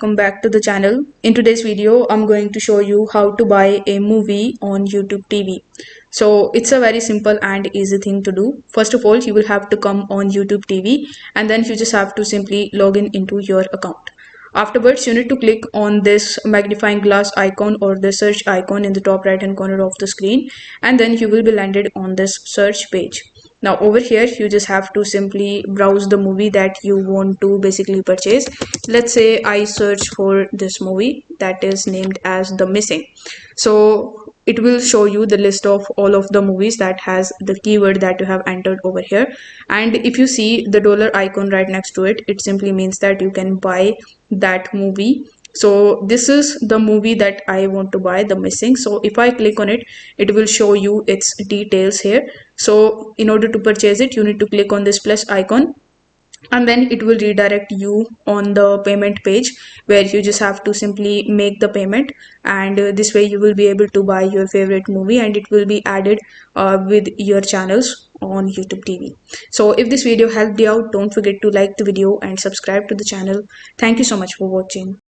Welcome back to the channel. In today's video, I'm going to show you how to buy a movie on YouTube TV. So it's a very simple and easy thing to do. First of all, you will have to come on YouTube TV and then you just have to simply log in into your account. Afterwards, you need to click on this magnifying glass icon or the search icon in the top right hand corner of the screen, and then you will be landed on this search page. Now over here you just have to simply browse the movie that you want to basically purchase. Let's say I search for this movie that is named as The Missing. So it will show you the list of all of the movies that has the keyword that you have entered over here, and if you see the dollar icon right next to it, it simply means that you can buy that movie. So this is the movie that I want to buy, The Missing. So if I click on it, it will show you its details here. So in order to purchase it, you need to click on this plus icon, and then it will redirect you on the payment page where you just have to simply make the payment, and this way you will be able to buy your favorite movie and it will be added with your channels on YouTube TV. So if this video helped you out, don't forget to like the video and subscribe to the channel. Thank you so much for watching.